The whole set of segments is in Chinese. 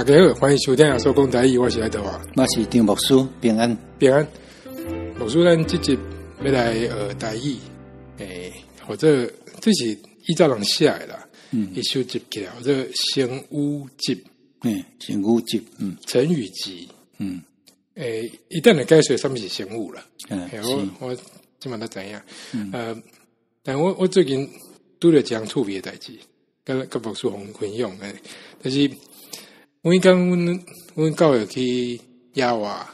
大家好，欢迎收听《说讲台语》，我是爱德华，我是张牧师，平安。平安。牧师，咱这集要来台语，或者这是依照人写的啦，一收集起来，或者成语集，成语集，成语集，一旦来解说什么是成语啦，我基本都知影，但我最近拄了一件趣味的代志，跟牧师分享诶，就是我讲阮教会去野外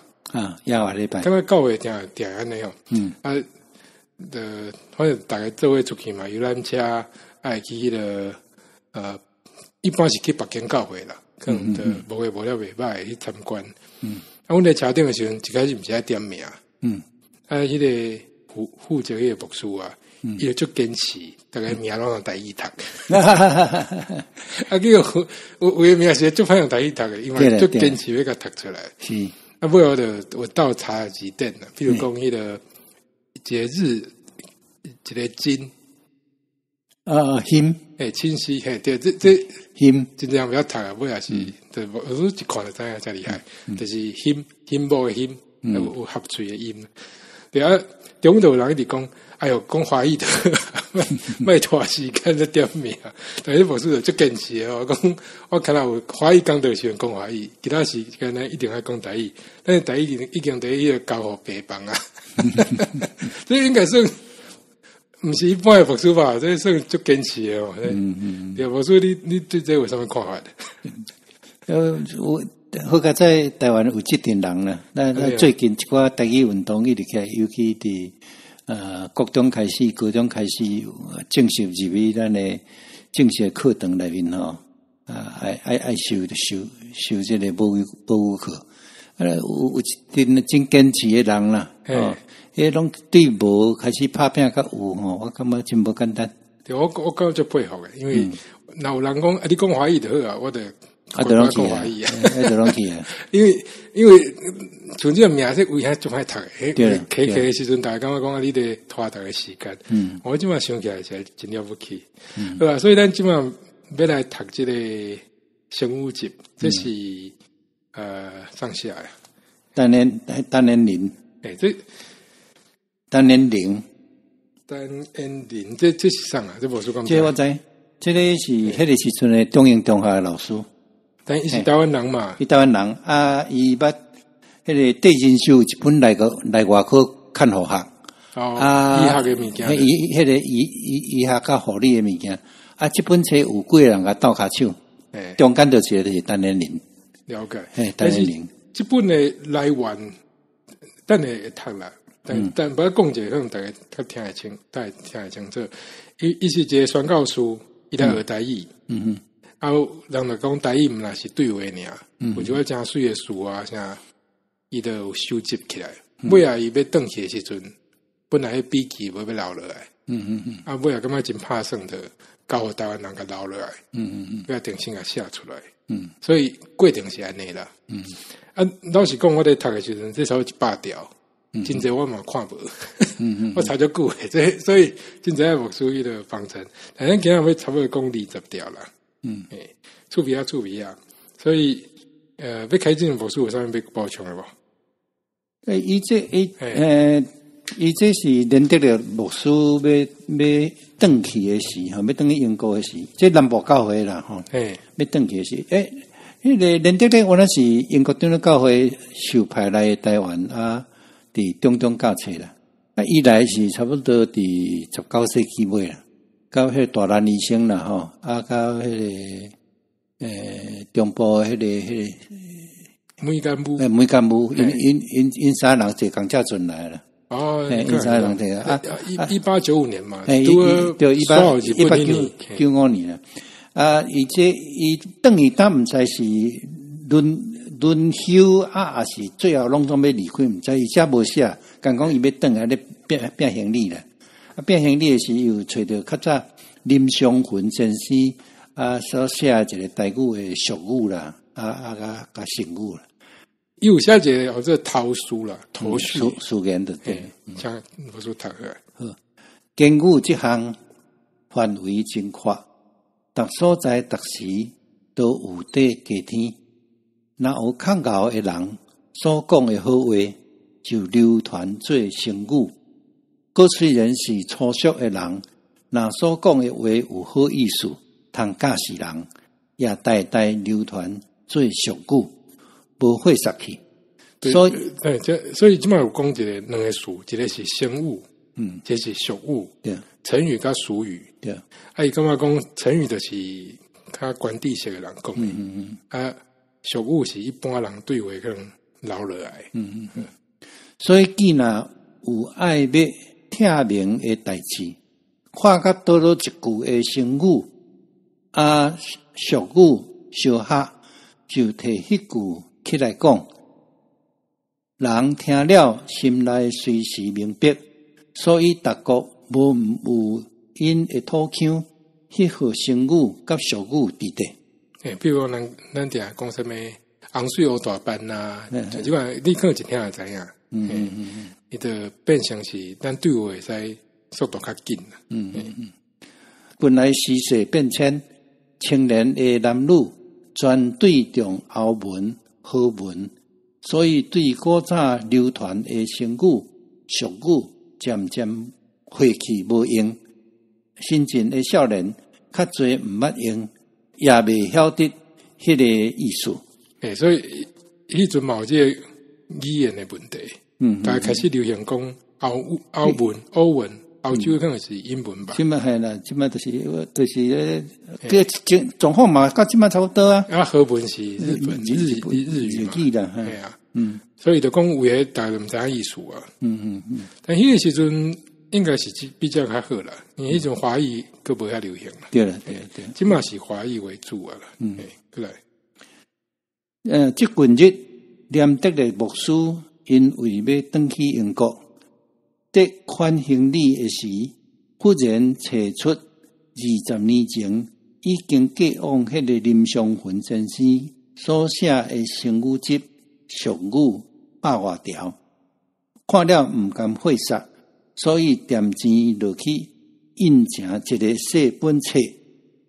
野外礼拜，感觉教会定安尼吼，反正大家做伙出去嘛，游览车爱去迄个一般是去北京教会啦，可能无了袂歹去参观。阮在车顶的时阵，一开始毋是爱点名，迄个负责迄个牧师啊，伊就足坚持，大概名拢用台语读。叫有的名是足歹用台语读的，因为足坚持要甲读出来。是，尾后我倒查了几点啦，比如讲迄个节日，一个金。him， 清晰，对，这 him， 真正不要读啊，尾也是，对，我一看就知影真厉害，就是 him 无的 him， 有合嘴的音。对啊，中头有人一直讲，哎呦，讲华语的，卖拖时间在点名，但是牧师就坚持哦，讲我看到有华语讲的时候讲华语，其他时间呢一定要讲台语，但是台语已经在迄个交互北方啊，这应该是。毋是一般的牧师吧？这算足坚持的哦。对，牧师，你对这有啥物看法？我好在在台湾有这点人啦。那最近一寡台语运动一直起来，尤其伫国中开始、高中开始正式入去咱的正式课程内面吼，爱修这个母语课。有一点真坚持的人啦。迄拢对无开始拍拼较有吼，我感觉真无简单。对，我感觉足佩服诶，因为若有人讲你讲华语就好啊，我就讲华语啊，就拢去啊。因为像这个名是为遐足歹读诶，开的时阵大家感觉讲你得拖大家时间。我即满想起来是真了不起，对吧？所以咱即满要来读这个成语集，这是上下呀。单年龄，这。单年龄，这是啥啊？这无说讲。这我知，这个是迄个时阵的中英中学的老师。但伊是台湾人嘛？伊台湾人啊，伊捌迄个地震秀一本来外口看护学。医学的物件。迄个医学甲护理的物件。这本册有几个人甲斗骹手。中间就是单年龄。了解。单年龄。这本的来源，等下会读啦。但不要讲者，可能大家较听得清，大家听得清楚。伊是一个宣教师，伊来学台语。人就讲台语毋若是对话尔，有一个真水的词啊，啥，伊都有收集起来。尾啊，伊要转去的时阵，本来笔记要留落来。尾啊，感觉真拍算的，教互台湾人甲留落来。要定性甲写出来。所以过程是安尼啦。老实讲，我伫读的时阵，至少100条。真侪我嘛看无，我查足久诶，所以真侪牧师伊的方程，但咱今日要差不多讲20条啦。趣味啊，所以要开进牧师有啥物要补充诶无？伊这是认得了牧师要转去诶时吼，要转去英国诶时，这南部教会啦吼，要转去诶时，迄个认得咧，我那是英国长老教会受派来台湾啊。伫中教册啦，伊来是差不多伫19世纪尾啦，到迄个大兰医生啦吼，到迄个中部迄个梅干木，因三人坐公车转来啦。因三人坐1895年嘛，对1895年啦。伊等于他毋知是轮休也是最后拢总要离开，毋知伊遮无写，讲伊要转来咧变行李啦。变行李诶时又找着较早林湘云先生所写一个台语诶俗语啦，甲成语啦。有写一个或者头书啦，头绪书言的对，像我说读个。根据这项范围真宽，逐所在逐时都有地加天。若有较敖的人所讲的好话，就流传做成语。佫虽然是粗俗的人，若所讲的话有好意思，通教示人，也代代流传做俗语，无会杀去。所以即摆有讲一个两个词，一个是成语，这是俗语，对，成语甲俗语，对。伊感觉讲成语就是较管地式的人讲的，俗语是一般人对话可能留落来，所以既然有爱要听明的代志，看甲倒落一句的成语，俗语相合，就摕迄句起来讲。人听了心内随时明白，所以逐国无有因会讨抢迄号成语甲俗语伫地。比如咱定讲什么洪水乌大班呐，即款你可能一听就知影，伊就变成是咱对话会使速度较紧啦。本来时势变迁，青年的男女专对重后文好文。所以对古早流传的成语俗语渐渐废弃无用，新进的少年较侪毋捌用，也未晓得迄个意思。所以迄阵嘛有这个语言的问题，大家开始流行讲欧文，欧洲可能是英文吧。即摆系啦，即摆就是个状况嘛，甲即摆差不多啊。和文是日本日语嘛，对啊，所以就讲有诶，大家毋知影意思啊。但迄个时阵应该是比较较好啦，因为迄种华语佫无遐流行啦。对，即摆是华语为主啊啦。过来，即近日念德的牧师因为要转去英国。在款行李的时，忽然找出20年前已經寄往迄個林湘雲先生所寫的成語集俗語100多條，看了毋甘費煞，所以掂錢落去印成一個細本冊，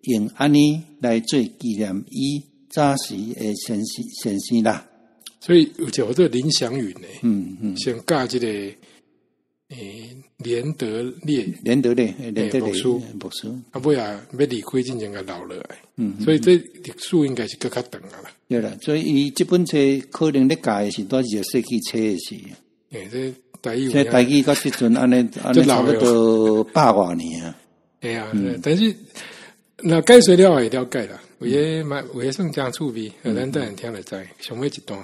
用安尼來做紀念伊早時的先生啦。所以有叫做林祥雲呢，先教這個。连德烈牧师，尾啊要离开之前个留落来，所以这历史应该是更较长啊啦。对啦，所以伊这本册可能咧教是多20世纪册的事。这台语，这台语到即阵安尼差不多100多年啊。但是那解说了也了解啦，有些算真趣味，咱等人听了知。上尾一段，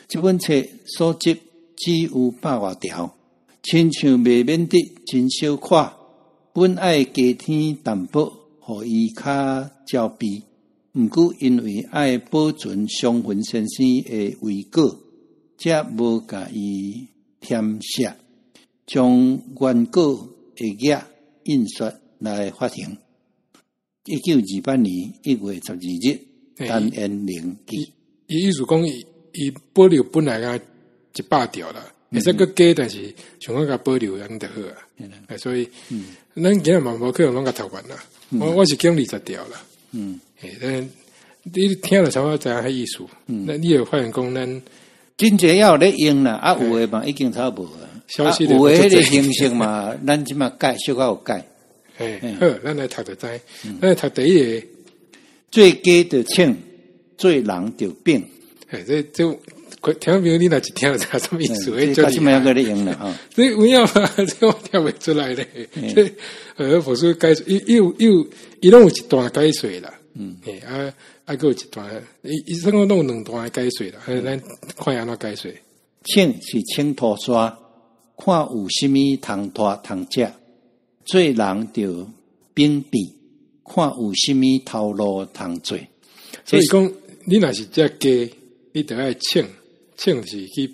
这本册所集只有100多条。亲像未免得真小看，本爱加添淡薄，互伊较招避。毋过因为爱保存湘雲先生的遗稿，则无甲伊填写，将原稿的页印刷来发行。1928年1月12日，单言明记。意思讲，伊保留本来个100条啦。会使佫加，但是想讲甲保留安尼就好啊。所以，咱今日嘛无可能拢甲读完啦。我是讲20条啦。但你听了差不多知影迄意思。那你有发现讲咱真侪要咧用啦，有诶嘛已经差不多啊。有诶迄个形式嘛，咱即嘛改，小可有改。好，咱来读就知。咱来读第一个，做鸡就请，做人就变。这。听朋友，你若一听就知什么意思？这即么个咧用啦吼？这有影嘛？这我听袂出来咧。这佛书解说，伊拢有一段解说啦。佫有一段，伊算讲拢有2段解说啦。咱看安怎解说？请是请拖沙，看有啥物通拖通食，做人就秉笔，看有啥物头路通做。所以讲，你若是只鸡，你得爱请。请是去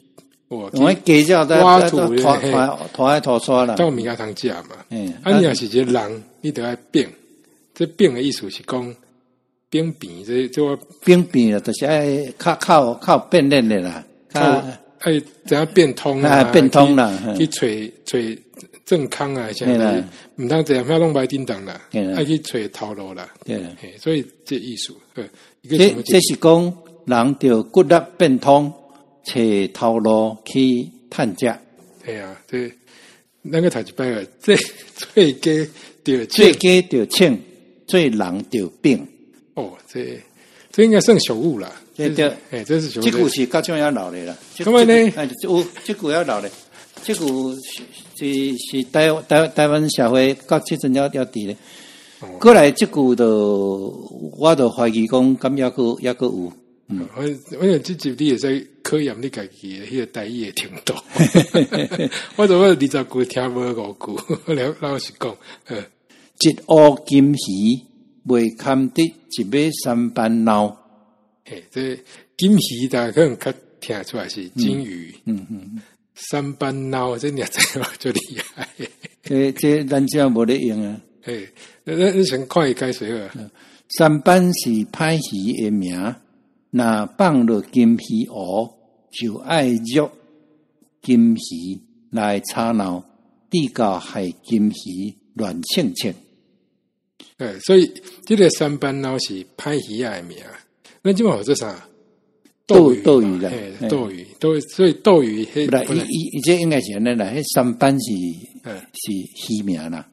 我鸡叫挖土拖拖沙啦，到物件通食嘛。你若是一个人，你得爱变。这变的意思是讲变变，这我变变啊，就是爱靠变练的啦，爱怎样变通啦，变通啦，去找正康啊，像是毋通这样遐拢歹叮当啦，爱去找头路啦。所以这意思，这是讲人就骨力变通，找头路去探食。系啊，这咱个读一摆个，这最佳着最佳着请，最人着病。哦，这应该算俗语啦。对对，这是俗语。这句是较种要老的啦。咁么呢？有这句要老的，这句是台湾社会到即阵要伫咧。过来这句我就怀疑讲，咁也个有。我想这集你也在考验你家己的迄个台语的程度。我怎么20句听无5句？老实讲，一乌金鱼未堪得一尾三斑脑。这金鱼大家可能较听出来是金鱼。三斑脑这念知道就厉害。这咱这无咧用啊。你先看伊解释啊。三斑是歹鱼的名。那放落金鱼蚵，就爱肉金鱼来吵闹，地到害金鱼乱称称。所以这个三斑脑是歹鱼的名。那今晚有这啥？斗鱼啦，斗鱼，所以斗鱼不啦，伊这应该是安尼啦。迄三斑是鱼名啦，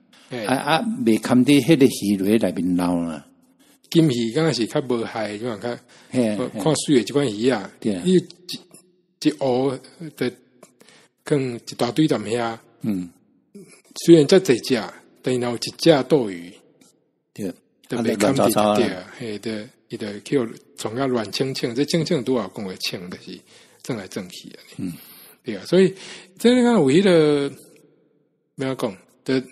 未堪得迄个鱼落内面闹啦。金鱼刚开始较无害，就看看水的这款鱼啊，伊一乌的跟一大堆踮遐。虽然遮济只，但然后一只斗鱼，对，特别看得到啊，对，伊就叫从个乱称称，这称称拄好讲的称，就是正来正去啊。对啊，所以这个有迄个没有讲的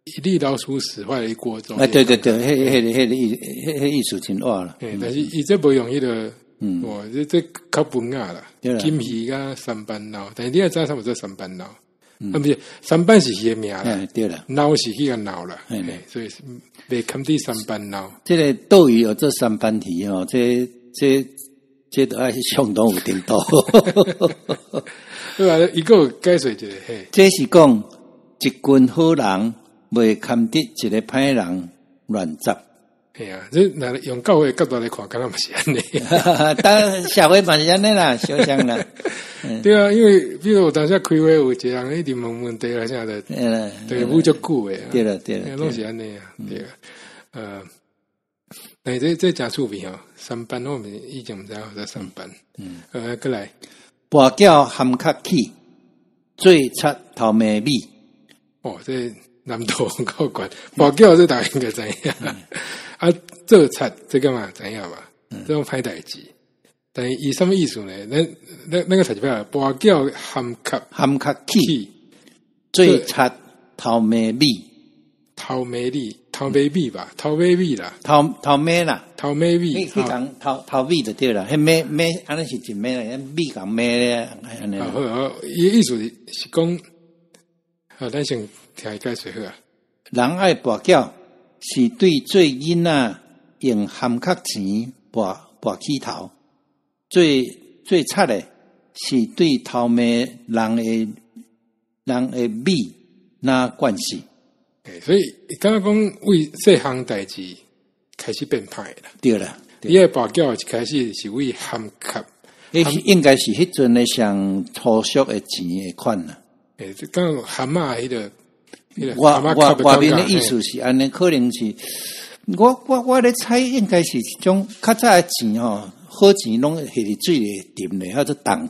以利老鼠使坏了一锅粥。对，迄意思真话了。但是伊这无用迄个，哇，这较文雅啦。金鱼甲三斑脑，但是你也知道什么叫三斑脑？不是三斑是伊的名啦，对了，脑是迄个脑啦，所以袂堪得三斑脑。这个斗鱼有这三斑体哦，这都爱相当有程度。对吧？一个解释一个，这是讲一群好人。未堪得一个歹人乱杂，系啊！这那用教会角度来看，敢若嘛是安尼。当社会嘛是安尼啦，小像啦。对啊，因为比如我当下开会有一个人一直问题啊，啥的，对，不就久诶。对了，拢是安尼啊，对啊。但这真趣味吼，三班我们以前毋知道在三班。过来，跋筊含壳起，最出头眉米。哦，这。南投高管，跋筊这大家应该知影。做贼这个嘛知影嘛？这种歹代志，但伊什么意思呢？那个读一摆，跋筊含壳起，最出头眉米，头眉米吧，头眉米啦，头眉啦，头眉米，你讲头米就对了，迄眉安尼是一眉啦，米讲眉咧，安尼。伊意思是讲，咱先。听伊解释好啊！人爱跋筊，是对最囡仔用含壳钱跋起头；最差的是对头眉人的米那关系。所以刚刚讲为细项代志开始变歹啦。对啦，伊个跋筊一开始是为含壳，应该是迄阵的上粗俗的钱的款啦。刚蛤蟆迄个。我面的意思是安尼，可能是我咧猜，应该是一种较早的钱吼，好钱拢下伫水里沉咧，叫做铜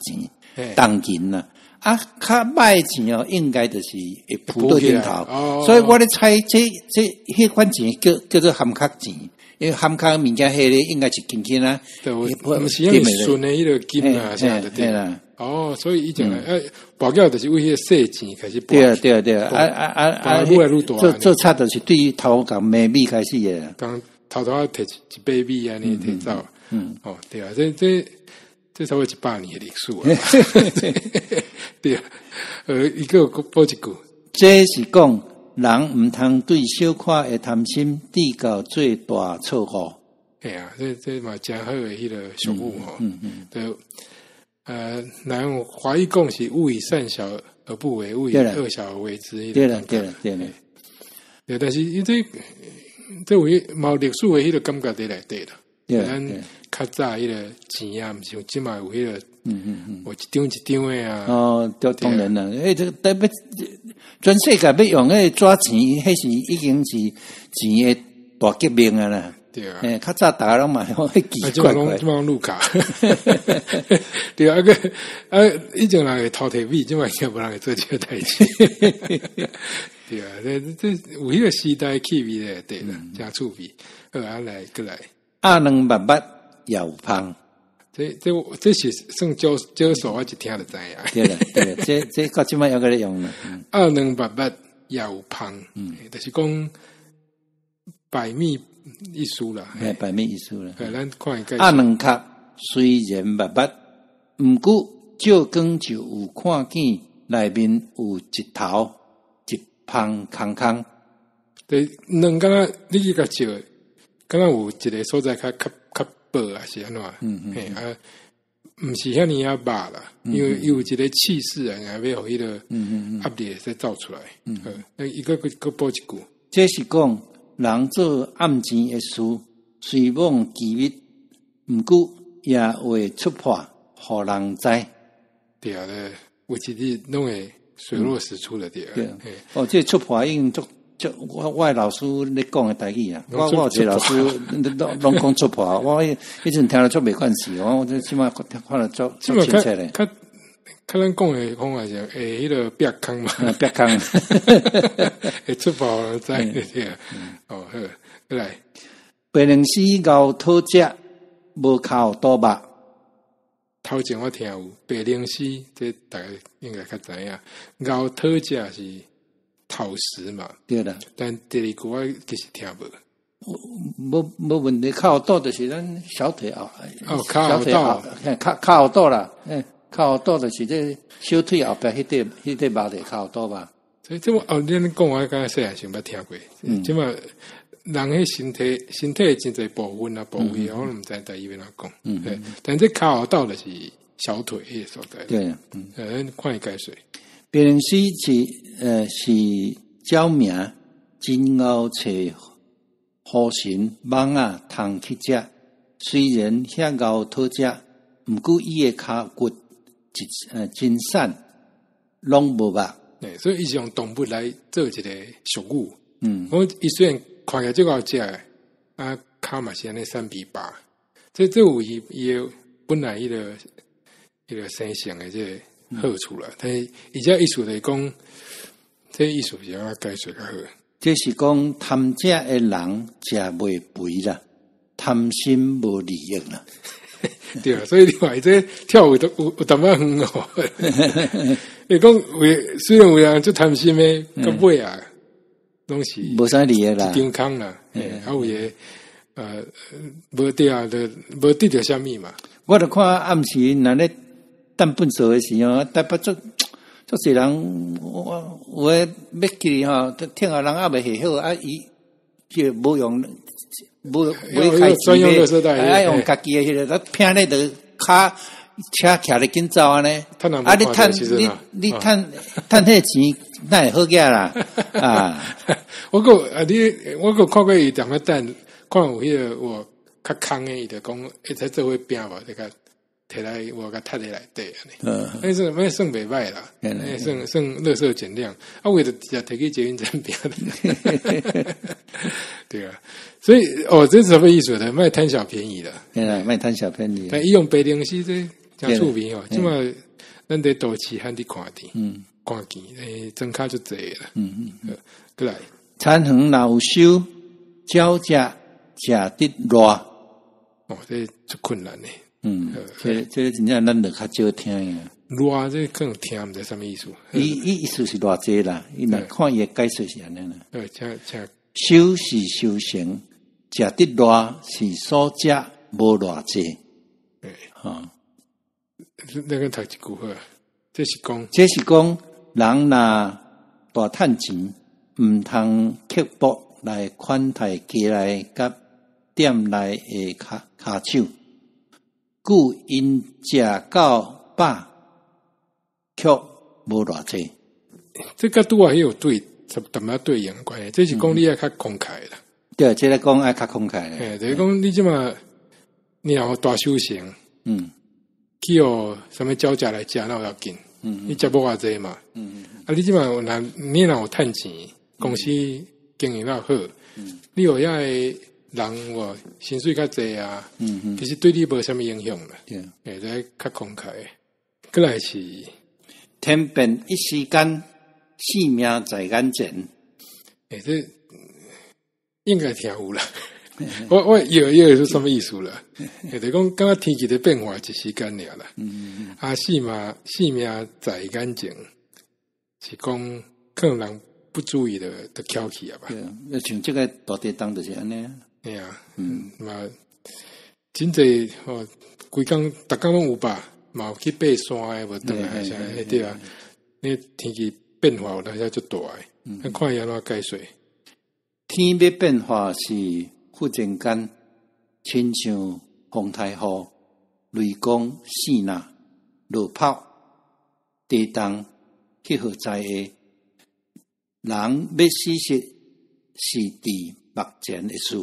银啦。较歹钱哦，应该就是会浮到顶头。所以我咧猜，这迄款钱叫做含壳钱，因为含壳物件迄个应该是金啊，对，我是用顺的迄个金啊，啥的对啦。所以以前跋筊就是为迄个细钱开始。对做差就是对于头讲眉米开始的。刚头摕一百米啊，你摕走。对啊，这差不多100年的历史啊。对啊，一个补一句，这是讲人毋通对小可的贪心低到最大错误。哎呀，这嘛真好的迄个俗语吼。对。那用华语讲是勿以善小而不为，勿以恶小而为之。对了。对，但是这为毛历史的迄个感觉在内底啦。咱较早迄个钱啊，毋像即卖有迄个，有一张一张诶啊。哦，当然啦，这个特别全世界要用迄抓钱，迄是已经是钱诶大革命啊啦。对啊，较早大家拢嘛用迄奇怪怪，即卖用路卡。对啊，以前人会偷摕米，即卖也无人会做这个代志。对啊，这有迄个时代气味咧，对啦，真趣味。来，过来。阿两密密也有芳。这是算少数，我一听就知影。对啦，这到即摆还搁咧用啦。二两密密也有芳，就是讲百密一疏啦。百密一疏啦。咱看一阿两壳虽然密密，毋过照光就有看见内面有一头一芳空空。对，两敢若你去甲照，敢若有一个所在较薄啊，是安怎？毋是遐尼啊肉啦，因为有一个气势啊，要互迄个压力再造出来。一个补一句，这是讲人做暗钱的事，虽妄机密，毋过也会出破，互人知。对啊，有一日拢会水落石出的对啊。哦，这出破已经我老师咧讲诶代志啊，我有一个老师拢讲出破，我迄阵听了足袂惯势，我这起码看了足清楚咧。较咱讲诶方法是迄个壁坑嘛，壁坑会出破人知对啊。好，过来。白灵丝熬讨食，无靠多肉。头前我听有白灵丝，这大家应该较知影。熬讨食是讨食嘛，对啦。但第二句我其实听无问题，靠肚就是咱小腿后，靠肚，靠后肚啦，靠后肚就是这小腿后壁迄块肉的靠后肚吧。所以这恁讲我刚才细汉想捌听过，即嘛人迄身体真侪部分啊部位，我拢毋知在医院哪讲，对，但这靠后肚就是小腿迄个所在，对，咱看伊解说。白灵丝是鸟名，真后找好神蠓啊通去食，虽然遐熬讨食，毋过伊诶骹骨真散，拢无肉。所以伊是用动物来做一个俗语。我伊虽然看起来足好食诶，啊骹嘛是安尼散比拔，这有伊诶本来迄个生性诶这好处啦。但是伊这意思就是讲，这意思是要解说较好。这是讲贪食诶人食袂肥啦，贪心无利益啦。对啊，所以你话这跳舞都有淡薄远哦。你讲虽然有人就贪心诶，到尾啊，拢是无啥利益啦，健康啦，还有也无对啊，无得到啥物嘛。我著看暗时若咧等本数诶时候，台北足侪人，有诶要去吼，听下人也未下好啊，伊就无用。无开专用垃圾袋，爱用家己的迄个，拼咧就骹车徛咧紧走安尼。啊，你趁迄钱，哪会好价啦？啊，我看过伊踮咧等，看有迄个我较空诶，伊就讲会使做伙拼无，这个摕来我甲踢咧内底安尼。那算袂歹啦，算垃圾减量。啊，为着直摕去捷运站拼。对啊，所以这是什么意思呢？卖贪小便宜的，卖贪小便宜。但伊用白灵丝这真出名哦，即嘛咱在都市汉伫看见，看见真卡就济啦。过来，田园若有收，鸟食得热。这足困难呢。这真正咱著较少听呀。热这更听毋知什么意思。意思是偌济啦，伊若看伊解说是安尼啦。请。修是修行，食得热是所食无偌济。那个读一句好，这是讲人若大趁钱，毋通刻薄来款待家来甲店内的骹手，故因食到饱，却无偌济。这个拄啊有对。淡薄对应关系，这是讲你要较慷慨啦。对，这个讲爱较慷慨。就是讲你即嘛你然后大修行，去有什么交价来食，那要紧，你食无偌济嘛，啊，你即满有人，你若有趁钱，公司经营较好，你有遐个人我薪水较济啊，其实对你无啥物影响啦，对，在较慷慨，过来是天变一时间，性命在眼前，这应该听有啦。我有是什么意思了？就是讲，刚刚天气的变化一时间了啦。啊，性命在眼前，是讲可能人不注意的翘起啊吧。对啊，像这个大地震就是安尼。哎呀，嘛，真济哦，规工逐工拢有吧，嘛有去爬山诶，无倒来啥对啊。那天气变化有当下就大诶，看伊安怎解说。天要变化是。忽然间，亲像风台雨、雷公、四呐、落炮、地动、气候灾害，人要死失是伫目前的事。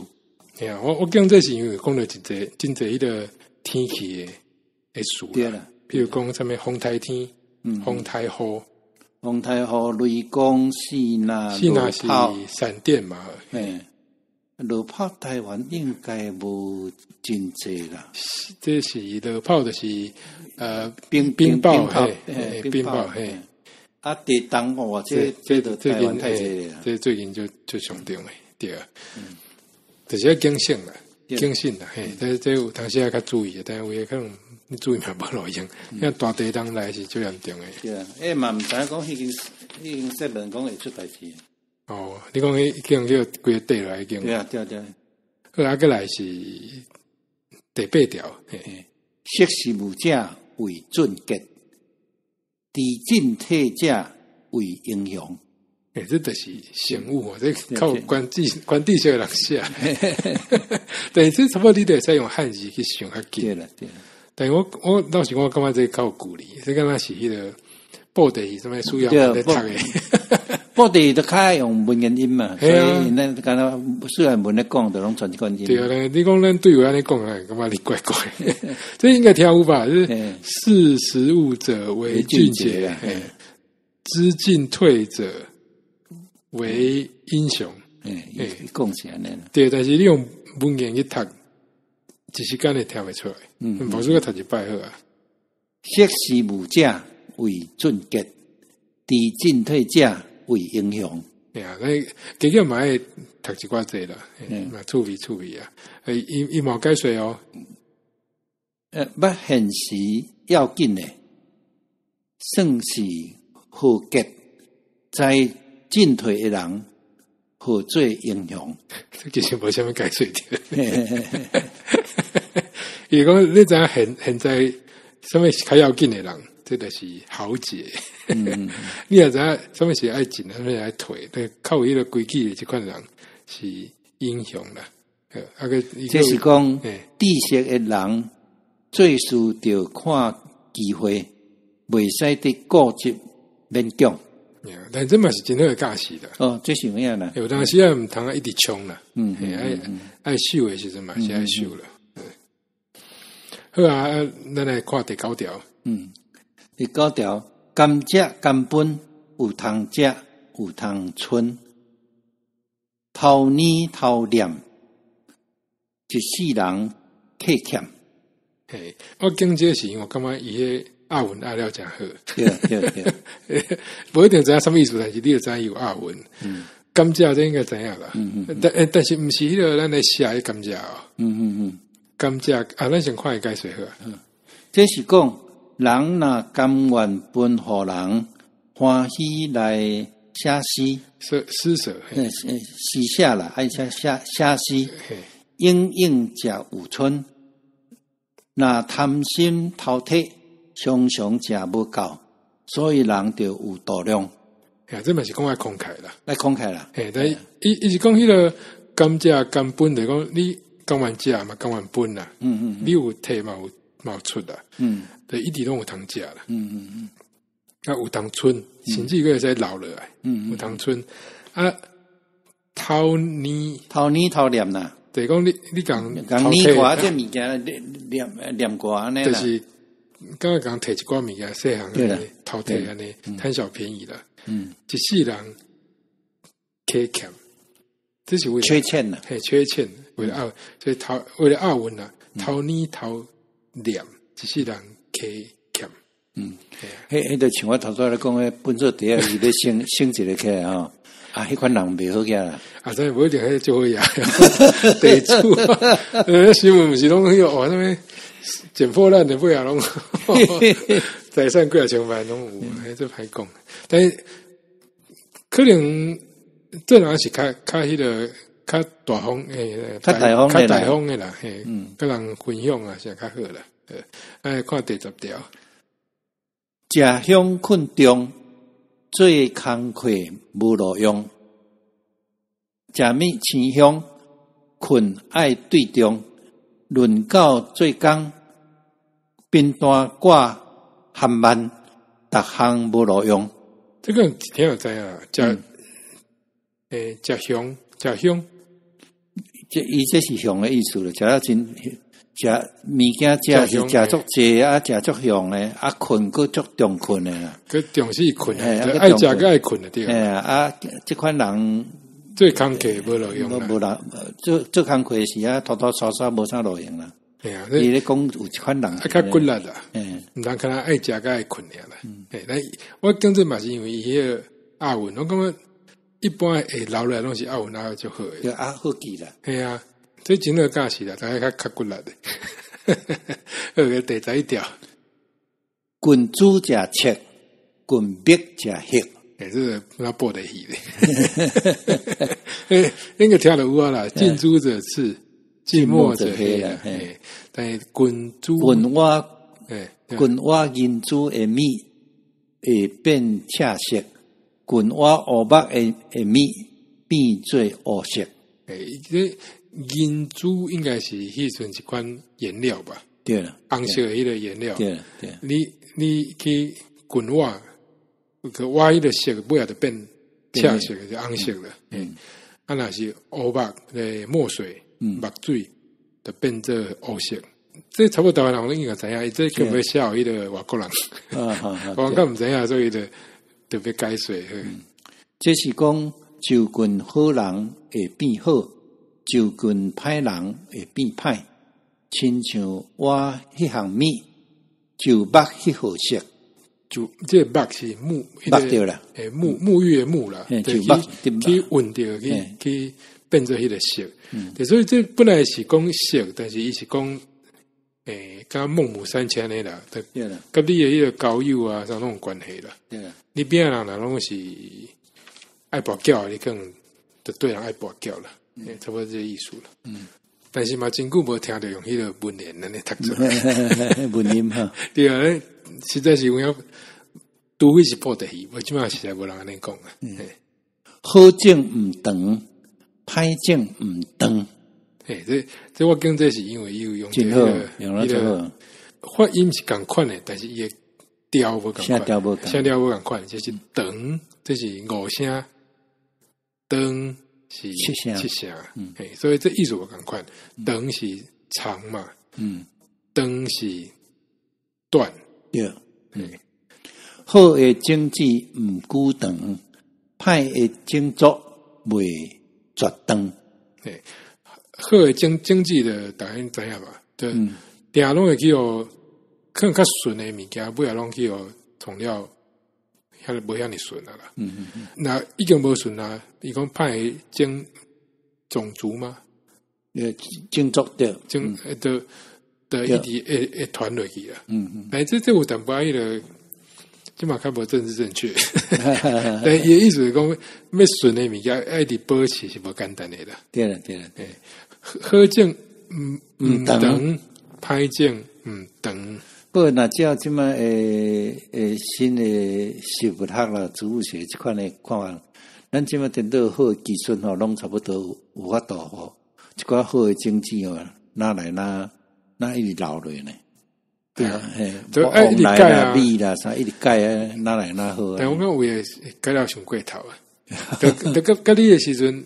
哎呀，我讲这是因为讲到真侪迄个天气的事对啦，比如讲什么风台天、风台雨、风台雨、雷公、四呐、落炮、闪电嘛。落炮台湾应该无真济啦，这是落炮就是冰雹嘿，冰雹嘿。啊，地动哇，这台湾太济啦，这最近就上重诶，对啊，就是要警醒啦，警醒啦，嘿，这有当时要较注意，但是有可能你注意嘛无路用，像大地动来是最严重诶。对啊，嘛毋知影讲已经说明讲会出代志。哦，你讲已经叫规个地落已经。对啊。好啊，过来是第8条，识时务者为俊杰，知进退者为英雄。这就是醒悟哦，这靠关地小的人写。但是这差不多你得使用汉字去想较紧。对了。但是我当时我感觉这靠鼓励，这敢若是迄个布袋什么需要在读的。布袋都较用文言音嘛，所以咱敢若虽然文咧讲，就拢全是关键。对啊，你讲咱对话安尼讲啊，感觉你怪怪。这应该听有吧？是识时务者为俊杰，知进退者为英雄。讲起来呢。对，但是你用文言去读，一时间也听袂出来。无说个读一摆好啊。识时务者为俊杰，知进退者为英雄。啊，那结果嘛爱读一寡济啦，嘛趣味啊。伊冇解说哦。要现时要紧诶，算是好结，在进退诶人，好做英雄。这其实无啥物解说的。伊讲你知影现在什么较要紧诶人？这就是豪杰，你也知影什么是爱进，什么是爱退，靠迄个规矩的这款人是英雄啦。这是讲知识的人最需要看机会，袂使伫固执勉强。但这嘛是真好的教示的。哦，这是有影啦。有当时也毋通一直冲啦。爱守的时阵嘛是爱守啦。好啊，咱来看第9条。第9条，甘蔗甘本，有通食，有通存，偷捏偷念，一世人客欠。我讲这时，我感觉伊迄押韵押了真好。对。无一定知影什么意思，但是你就知影有押韵。甘蔗这应该知影啦。但是毋是迄个咱来写的甘蔗哦。甘蔗啊，咱先看伊解说好啊。这是讲。人若甘愿分互人，欢喜来写诗，施舍，诗写啦，爱写诗，应食有春。若贪心饕餮，常常食无够，所以人就有度量。这嘛是讲爱慷慨啦，但伊是讲迄个甘蔗甘本的，讲你甘愿食嘛，甘愿分啦。你有摕嘛有出啦。一直拢有通食啦，啊有通存，甚至个会使留落来，有通存啊。偷捏偷念啦，就是讲你讲你话这物件念过安尼啦，就是刚刚讲摕一寡物件细项安尼偷摕安尼贪小便宜啦，一世人苛欠，这是为了缺欠啦，缺欠，为了所以为了奥运啦，偷捏偷念，一世人苛欠。迄就像我头先来讲诶，本做第一，伊咧升一个起来吼，迄款人袂好个啦。真无一定迄就好呀，地主，新闻毋是拢迄个哦，那边捡破烂的不也拢，财产几啊千万拢有，这歹讲。但是可能这人是较迄个较大方诶，较大方诶啦，嘿，跟人分享啊，是较好啦。看第10条。食香困中，做工课无路用。食米青香，困爱对中。论到做工，边单挂含慢，逐项无路用。这个挺有知啊，食香，这是香的意思了，食了真。食物件食是食足济啊，食足香诶，困佫足中困诶啦，佫重视困诶，爱食佫爱困诶对。即款人做工课无路用啦，无啦，做工课是拖拖沙沙无啥路用啦。伊咧讲有一款人较骨力啦，毋通可能爱食佫爱困尔啦。但我讲这嘛是因为伊迄个奥运，我感觉一般留落来拢是奥运就好诶，好记啦，系啊。这真个假是啦，大家较骨力的。第11条，君主食赤，君别食黑。这个那播得起的。那个听了有啊啦，近朱者赤，近墨者黑啦。但君我银珠的米会变赤色，君我乌目的米变做乌色。这银珠应该是迄阵一款颜料吧？对了，红色的迄个颜料。对，你去滚瓦，个瓦迄个色尾仔就变赤色的，就红色了。若是乌目的墨水、墨水，就变做乌色。这差不多台湾人拢应该知影，这根本笑迄个外国人。我刚毋知影，所以就特别解说。这是讲就近好人会变好。就近歹人会变歹，亲像我迄项米，就目迄号色，就这目是木对啦，沐浴的沐啦，去运掉去变做迄个色。所以这本来是讲色，但是伊是讲甲孟母三迁的啦，甲你的迄个交友啊，啥拢有关系啦。你边人若拢是爱跋筊，你可能就对人爱跋筊啦。差不多这意思了。但是嘛，真久无听到用迄个文言安尼读出来。文言哈，对啊，实在是有影，除非是破得起，我即马实在无人安尼讲啊。好景毋长，歹景毋长。这我讲这是因为伊有用这个，伊的发音是共款的，但是伊的调无共款，声调无共款，就是长，这是五声，长。是七声，所以这意思我赶快，长是长嘛，长是短，对，好的经济毋久长，歹的经作未绝长。好的经济的大家知影吧？就定拢会去哦，可能较顺的物件，尾仔拢去哦，从了。遐无遐尼顺啦，那已经无顺啦。伊讲派种族吗？种族的，的一直会传落去啊。但这有淡薄迄个，即嘛较无政治正确。但伊意思是讲，要顺的物件爱伫保持是无简单的啦。对了，好种毋长，歹种毋长。不过，那照即卖新的生物学啦、植物学即款的看法，咱即卖电脑好技术吼，拢差不多有法度吼。一寡好的经济哦，哪来哪一直留落呢？对啊，就爱一直改啊，米啦啥一直改啊，哪来哪好啊？但我讲有诶改了上过头啊，甲你的时阵，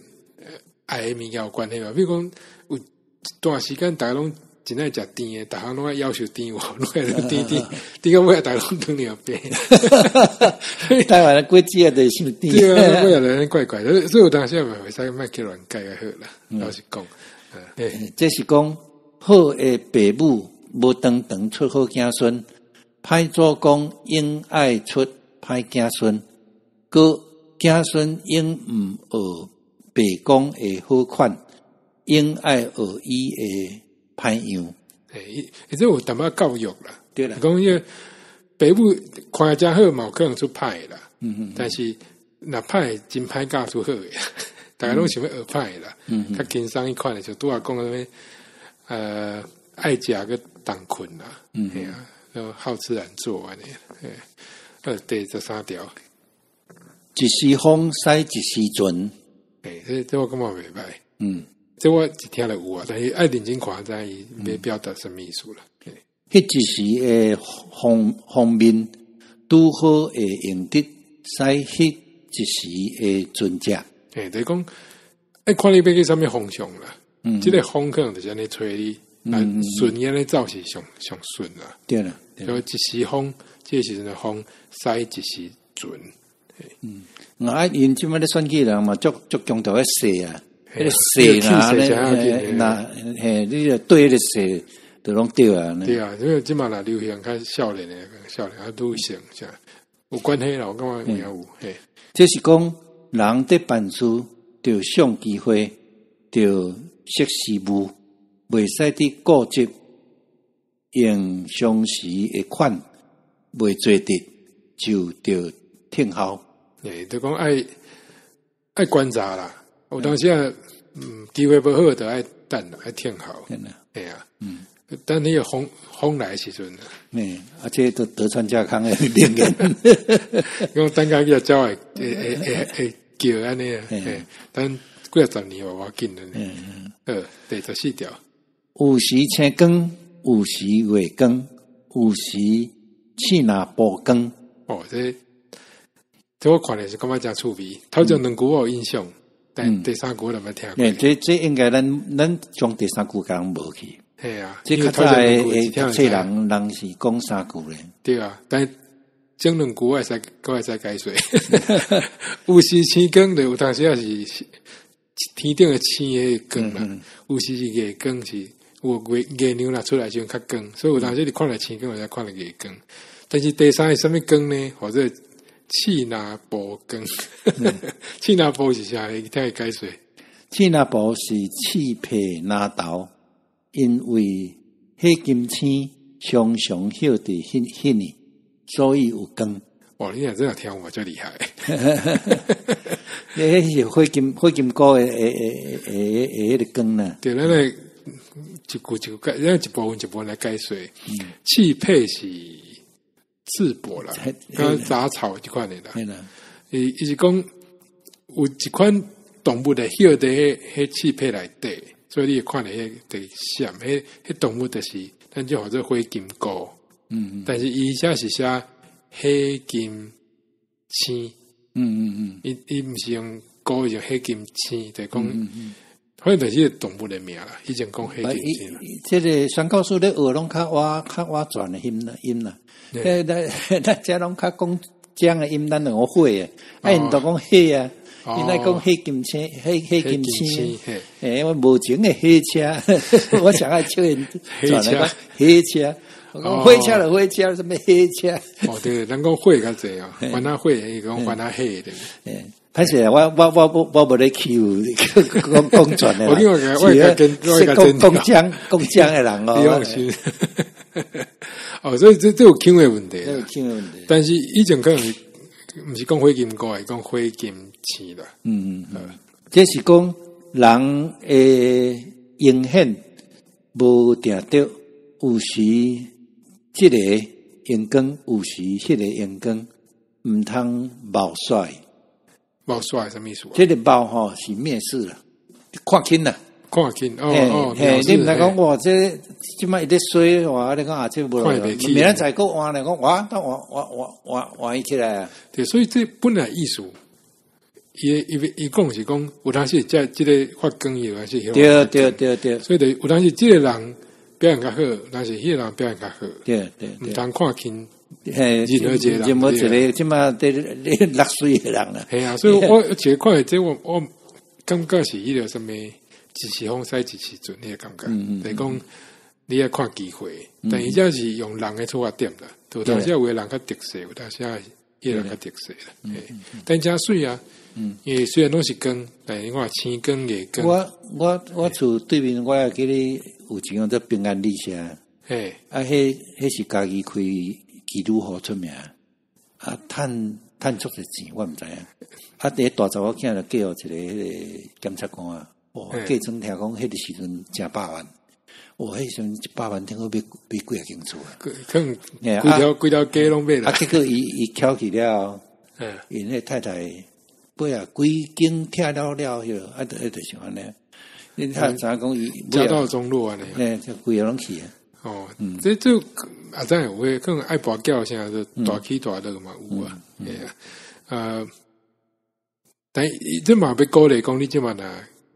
爱的物件有关系嘛。比如讲有一段时间大家拢真爱食甜的，逐项拢爱要求甜，我拢爱甜到尾大家拢糖尿病。台湾的果子啊，就是甜。对啊，尾人怪怪的，所以有当时也袂使莫去乱改好啦。老实讲，这是讲好的父母无长长出好子孙，歹祖公应爱出歹子孙，个子孙应毋学爸公的好款，应爱学伊的歹样。这有淡薄教育啦。对啦，讲迄爸母看遮好嘛，有可能出歹啦。但是若歹真歹教出好诶，大家拢想要学歹啦。较轻松一款诶，就拄啊讲什么爱食个当困啦。嘿啊，好吃懒做安尼。第13条，一时风使一时阵。这我感觉袂歹。这我一听就有啊，但是爱认真看才伊要表达什么意思啦。迄一时诶方面拄好会用得使迄一时诶阵食。就是讲，爱看你要去什么方向啦。这个风可能就是安尼吹你，顺安尼走是上顺啦。对啦，所以一时风，这时阵的风使一时准。因即摆咧选举人嘛，足强调迄势啊。迄个势你就对迄个势就拢对啊。对啊，因为即马啦流行较少年啊，女性有关系啦，我感觉也有。这是讲人伫办事着想机会，着识时务，袂使伫固执用相时的款，袂做得就着听候。就讲爱观察啦。有当时啊，机会不好就爱等啦，爱听候。对啊，等你个风来的时阵，这都德川家康的名言。讲等下个鸟会叫安尼啊，等几啊十年我紧了呢。第14条，有时青光，有时月光，有时刺拿波光。这我看的是感觉真趣味。头前2句我有印象。但第3句我没听过。这应该咱将第3句讲无去。系啊，这较早诶读册人是讲3句咧。对啊，但前2句我会使解说。有时青光就有当时也是天顶诶青诶光啦，有时是月光是有月亮啦出来就较光，所以有当时你看了青光，或者看了月光。但是第3是什么光呢？或者气拿波光，气拿波是啥？你听伊解说。气拿波是气配拿豆，因为迄金星常常晓伫迄年，所以有光。哇！你若真听我最厉害。迄是火金菇诶迄个光啦。对，咱来一句解，咱一部分来解说。气配是赤膊啦，跟杂草一款的啦。伊是讲有一款动物的晓得迄气配内底，所以你看的迄个闪，迄动物就是咱就叫做火金菇。但是伊写是写黑金青。伊毋是用菇，用黑金青，就讲。反正就是动物的名啦，以前讲黑金青啦。这个宣教书咧学拢较挖转的音啦。咱遮拢较讲讲的音，咱两个会啊，因都讲黑啊，因来讲黑金青，黑金青。我无情的黑车，我想要笑人转那个黑车。我讲火车了，火车什么黑车？对，咱讲火较济啊，反正火，伊讲反正黑的。还是我无咧欺负讲转的，讲讲的人哦。所以这有轻的问题，但是以前可能不是讲火金菇，是讲火金青啦。这是讲人的影响无定着，有时这个阳光，有时迄个阳光，唔通冒帅。冒帅什么意思？这个冒吼是蔑视了，看轻啦。看轻你毋来讲哇，这即摆一直水哇，你讲啊，这无明仔载个换来讲哇，我起来啊。对，所以这本来艺术伊讲是讲有当时在即个发光有当时对，所以就有当时即个人表现较好，但是迄个人表现较好，对，毋通看轻任何一个人，任何一个即嘛得落水的人啦。系啊，所以我其实看这我感觉是迄个什么一时风使一时准迄个感觉，就是讲你要看机会，但伊只是用人的出发点啦，有当时有个人较特色，有当时迄个人较特色啦，但真水啊。因为虽然拢是光，但是我青光夜光。我厝对面，我也记得有一个做平安里社，嘿，迄是家己开基督号出名，趁足个钱，我毋知影。第一大查某囝就叫一个迄个检察官啊，计算听讲迄个时阵成百万，迄时阵100万听讲买几啊间厝啊，可能几条街拢买啦。结果伊翘起了，因迄太太。不呀，规间拆了了，就是安尼。你看啥讲伊家道中落安尼，就规个拢去啊。这就啊，真有诶，可能爱跋筊现在就大起大落嘛有啊，但这嘛要鼓励讲，你即嘛若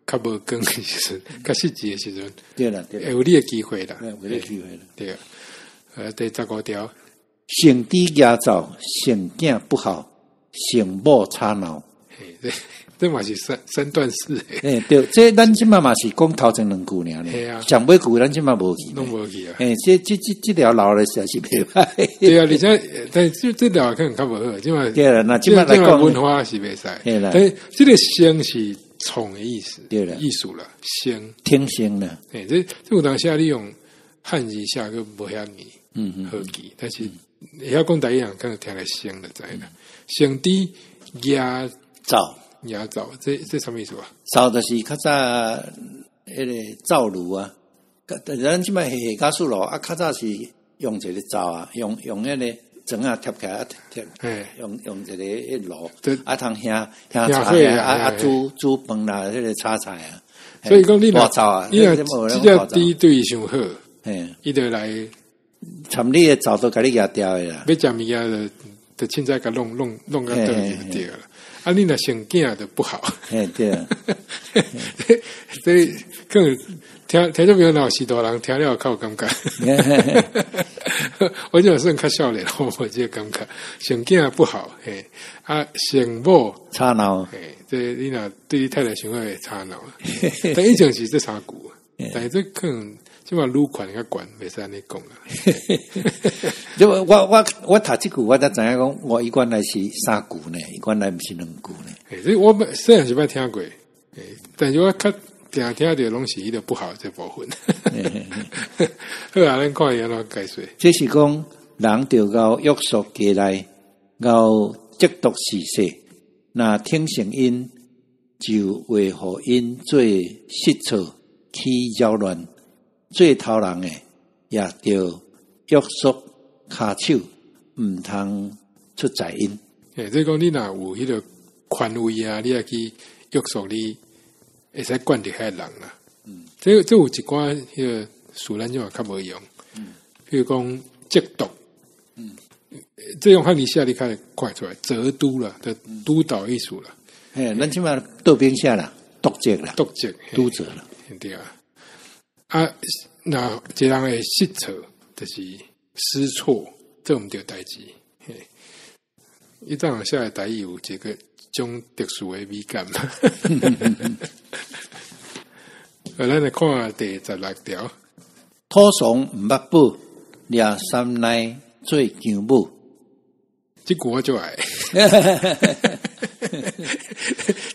较无光诶时阵，较实际诶时阵，对啦，有你诶机会啦，有你机会啦，对啊。第15条，性低压造，性囝不好，性母吵闹。这嘛是三段式诶，对，这咱即嘛嘛是讲头前2句尔咧，上尾句咱即嘛无去，拢无去啊。这条老的实在是袂歹。对啊，而且但这条可能较无好，即嘛对啦，那即嘛来讲文化是袂使，对啦。但这个性是宠的意思，对啦，艺术啦，性天性啦。这有当下你用汉字写个无遐尼好记，但是会晓讲台语人可能听来性就知啦，性低压造，这什么意思啊？造就是较早迄个灶炉啊，咱即摆下加速炉啊，较早是用一个灶啊，用迄个砖啊贴起来用一个迄炉啊，通香菜啊，煮饭啦，迄个炒菜啊。所以讲你若这只低对上好，伊就来参你的灶都甲你压掉的啦。要食物件就凊彩甲弄到倒去就对了。啊，你若生囝就不好。对啊。所以可能听这边老许多人听了较有感觉。我就算较少年，我这个感觉生囝不好，生某吵闹，这你若对太太想会吵闹。但以前是这3句，但是这可能即嘛愈宽较悬，袂使安尼讲啦。就我读这句，我才知影讲，我原来是3句呢，原来不是2句呢。所以我虽然是捌听过，但是我较常听到拢是伊个不好这部分。好啊，咱看伊安怎解说。这是讲人着到约束家内，到积毒事实，那听声音就会互因做失措起扰乱，做头人诶也着约束骹手，毋通出杂音。即讲你若有迄个权威啊，你也去约束你，会使管理遐人啦。这有一寡迄个词咱就较无用。譬如讲缉毒，这种汉字写你较快出来，责督啦，的督导艺术啦。咱即码倒兵下啦，督责啦，督责啦，对啊。啊，那一人会失错，就是失错，做毋对代志。伊当然写的台语有一个种特殊的美感。咱来看第16条，土丧毋捌宝，掠三奶做强母。这句我就爱。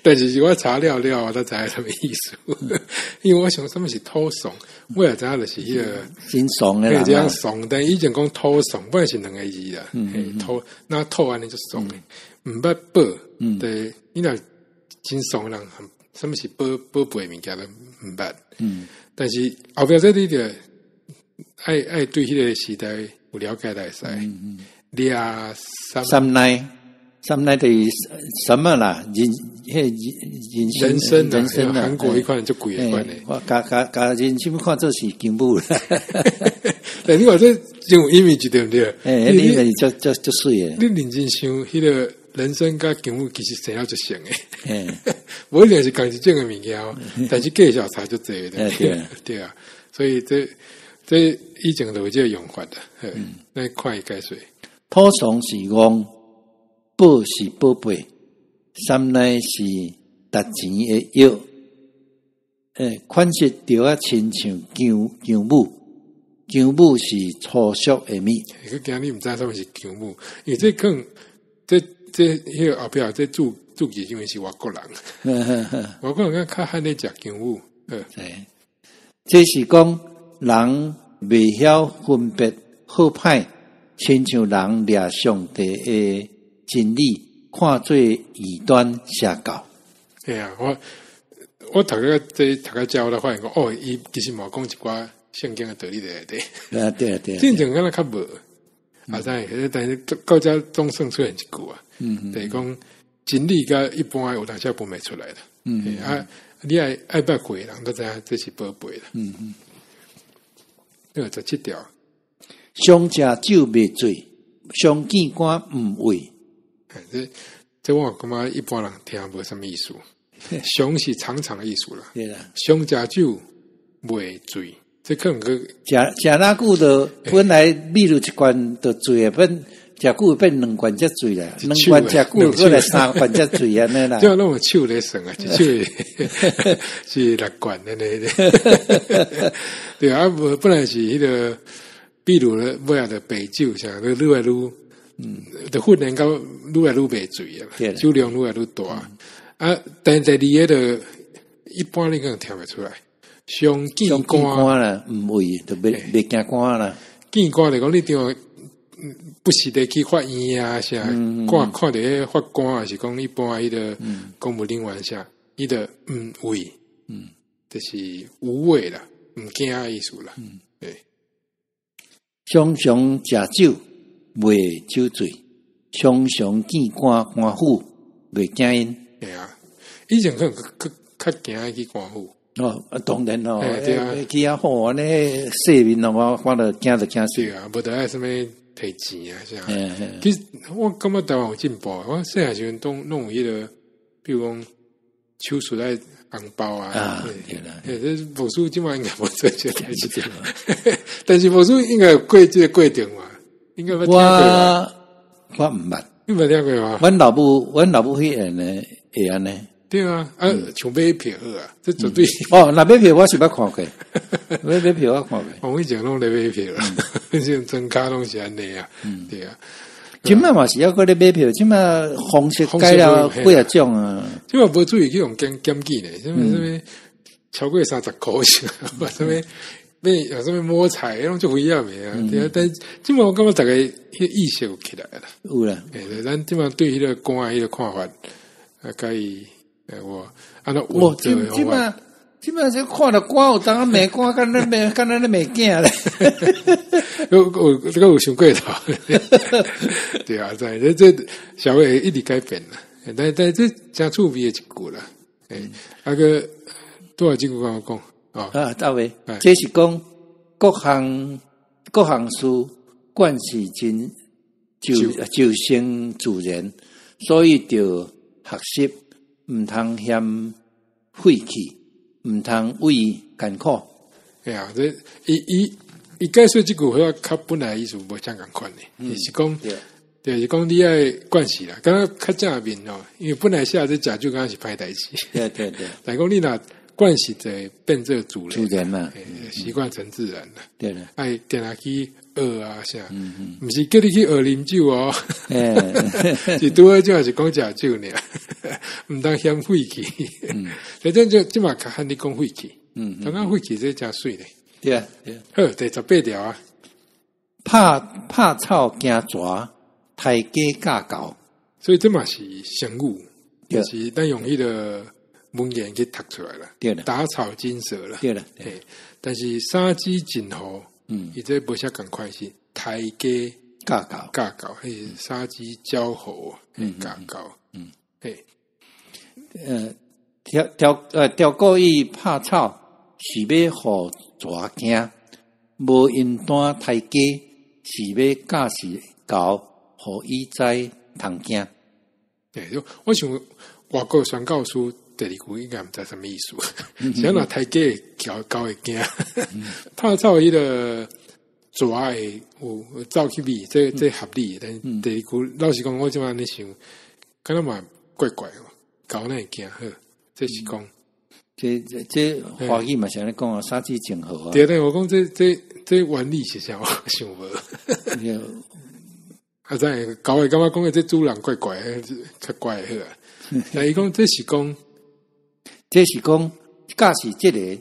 但是我查了了，我才知影什么意思。因为我想什么是土丧，我也知影就是迄个真丧的啦。这样丧，但以前讲土丧，本来是2个字啦。土那土安尼就丧的，毋捌宝。对，你若真丧人，什么是宝贝物件都毋捌。但是后壁这你着爱对迄个时代有了解来使。掠三奶等于什么啦？人生啦，韩国一款就贵一款嘞。我甲人生看做是金母啦。但你话这种 image 对不对？你就水诶。你认真想，迄个人参甲姜母其实生了就像诶，无一定是同一种诶物件哦，但是介绍差就侪的，对啊，所以这以前都有这个用法的，那看伊解说。土松是王，宝是宝贝，三乃是值钱诶药。款式着啊，亲像姜母，姜母是粗俗诶物。佢今日毋知什么是姜母，因为这更这迄个后壁这注记因为是外国人，外国人较罕咧食姜母。这是讲人未晓分别好歹，亲像人掠上帝诶真理，看做异端邪教。对啊，我读个教我发现讲，哦，伊其实冇讲一寡圣经的道理在内底。对，正常敢若较无，但是到遮总算出现一句啊，就是讲真理甲一般有当时分袂出来的。你爱捌过人都知影这是宝贝啦。17条，上食酒未醉，上见官毋畏。这我感觉一般人听无什么意思。上是常常的意思啦，对啦。上食酒未醉，这可能个食那久的本来比如一罐就醉啊，本食久变两罐才醉啦，两罐食久过来3罐才醉安尼啦。就那种手咧算啊，一手是6罐的咧。对啊，本来是迄个，比如咧尾仔的白酒，像愈来愈，就训练到愈来愈袂醉啊，酒量愈来愈大。但第二个的，一般你可能听不出来。上见官啦，唔会，就袂惊官啦。见官来讲，你定不是得去法院啊，啥看到迄法官，还是讲一般迄个公务人员啥，伊的畏，就是无畏啦，唔惊的意思啦。对，常常食酒未酒醉，常常见官府未惊因。对啊，以前可能较惊去官府。当然咯，对啊，去遐好安尼市民咯，我看到惊死啊，无得爱什么提钱啊，啥。其实我感觉台湾有进步，我细汉时阵都弄有迄个，比如讲手术在红包啊，对啦，这魔术今晚应该无做这代志，但是魔术应该有过这个过程嘛，应该捌听过吧？我唔捌，你捌听过吗？阮老母迄样呢，会安尼。对啊，像买票啊，这绝对。那买票我是捌看过，买票我看过。我以前拢咧买票啦，像真卡拢是安尼啊，对啊。今麦嘛是要搁咧买票，今麦方式改了几啊种啊。今麦无注意去用检举呢，什么超过30块钱，什么有什么摸彩，那种就不一样的啊。对啊，但今麦我感觉大概迄意识有起来了。有啦，咱今麦对迄个公安迄个看法，可以。我今麦就看到官有当没官，干那没见嘞。我这个有想过头，对啊，这社会一直改变了，但这真趣味的一句啦。那个多少句跟我讲到位，这是讲各行事惯是真就生自然，所以就学习。唔通嫌晦气，唔通为艰苦。哎呀，这伊解说这句话，较本来意思无相共款的，是讲，对，是讲你爱惯势啦。刚刚较正面哦，因为本来下这食酒刚刚是歹代志，对。但讲你若惯势在变做主人嘛，习惯成自然了。对了，爱定下去学啊啥，不是叫你去学啉酒哦，是拄好就还是讲食酒呢，唔当嫌晦气。反正就即嘛较喊你讲晦气，刚刚晦气这真水咧。对啊。好，第18条啊，拍草惊蛇，抬鸡架狗，所以这嘛是成语，就是咱用迄个文言去读出来了。对了，打草惊蛇了。对了，但是杀鸡儆猴，伊这无啥共款是抬鸡架狗，还是杀鸡交猴架狗，条故意拍草是要互蛇惊，无因单抬鸡是要驾驶狗，互伊知通惊。就我想外国宣教师第二句应该毋知什么意思，想拿台阶调高会惊，怕操迄个抓的有走去比，这合理。但第二句老实讲，我即摆咧想，敢若嘛怪怪哦，搞那会惊好，这是讲。这华语嘛，像咧讲啊，杀鸡儆猴啊。对对，我讲这原理是啥？我想无。啊，在搞诶，感觉讲诶，这主人怪怪诶，较怪好啊。但伊讲这是讲，假使这个是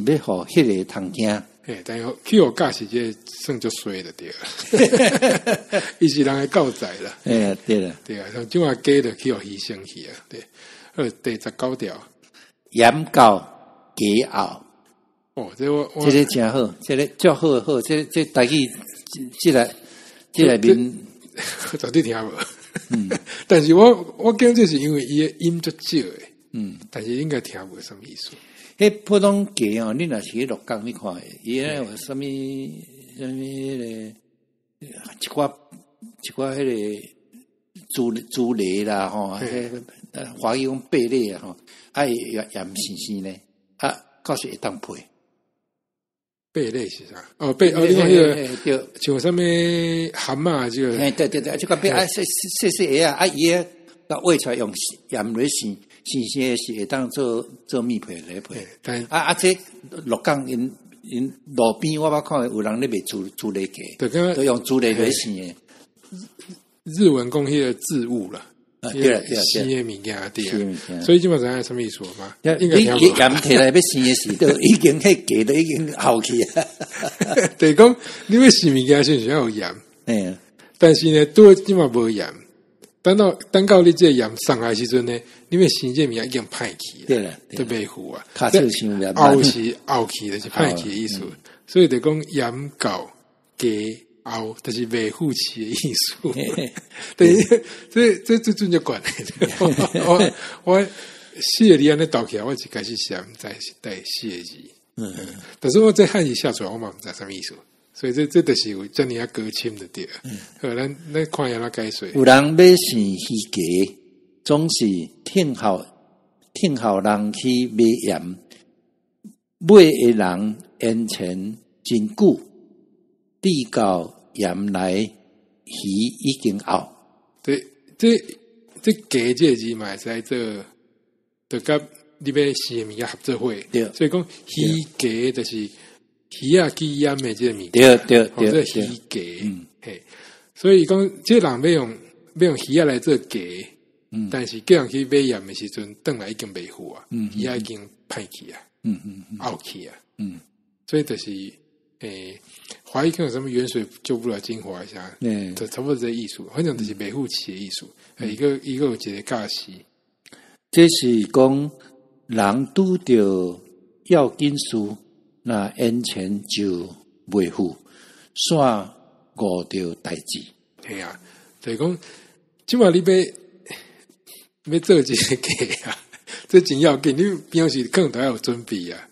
要互迄个通听。但是去互假使这算足衰的对了。伊是人诶教材啦。对啦，对啊，像即话假着去互牺牲去啊。对，第19条。盐教假熬，这我这个真好，这个足好，这台语，这来面绝对听无。但是我感觉是因为伊的音足少诶，但是应该听无什么意思。迄普通假哦，你若是去鹿港你看，伊咧有什么迄个一寡迄个猪雷啦吼，华语讲贝类啊吼。爱盐鲜呢，到时会当配。贝类是啥？贝你讲迄个像什么蛤蟆这个？对，这个贝细个啊，伊个挖出来用盐来鲜的是会当做米配来配。这鹿港因路边我捌看有人咧卖猪肋鸡，都用猪肋来鲜的。日文讲迄个字物啦。对了，生的物件对，所以基本上什么意思嘛？应该你盐摕来要生的时，都已经迄鸡都已经漚去啊。对，讲你要生物件是需要有盐，但是呢，都基本无盐。等到你这盐上来时阵呢，你要生这物件已经歹去，对了，都袂糊啊。卡手生盐，漚去就是歹去的意思。所以就讲盐搞鸡。就是维护期的艺术，对，这准就管了。我写的你安尼倒起来，我就开始想在带写字，但是我这汉语写出来，我嘛不知道什么意思，所以这就是有这样隔清的对。咱看下那解说。有人要生鱼鸡，总是听候人去买盐，买的人眼前真久，递到。盐来鱼已经熬，对，这鸡这字嘛，在这就甲你要生物件合作伙，所以讲鱼鸡就是鱼啊鸡盐的这个物件，对，这鱼鸡，所以讲这人要用鱼啊来做鸡，但是叫人去买盐的时阵，等来已经袂好啊，鱼啊已经歹去啊，漚去啊，所以就是。华语看有什么远水救不了近火一下，这差不多这艺术，反正就是维护企业艺术，一个有一个假期。这是讲人拄着要紧事，那眼前就维护，煞误着代志。系啊，就是讲，即码你要做这个计啊，这真要紧，你平时可能都要有准备啊。